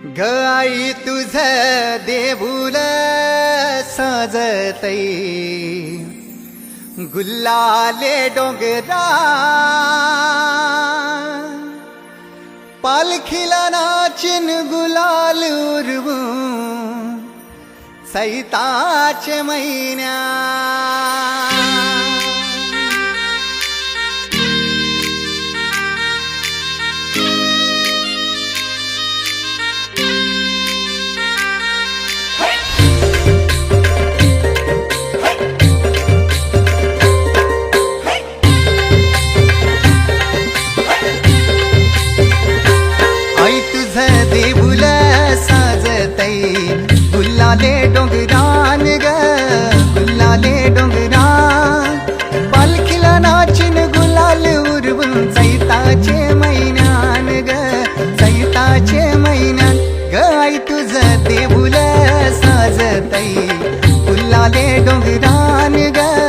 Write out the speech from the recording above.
ग आई तुझ देऊळ सजतई गुल्लाले डोंगरा पालखीला नाचिन गुलाल उरवू सैताचे महिन्या देऊळ साजतई गुल्लाले डोंगरान ग गुल्लाले डोंगरान पालखीला नाचिन गुलाल उरवून चैताचे महिन्यान ग चैताचे महिन्यान ग आई तुझ देऊळ साजतई गुल्लाले डोंगरान ग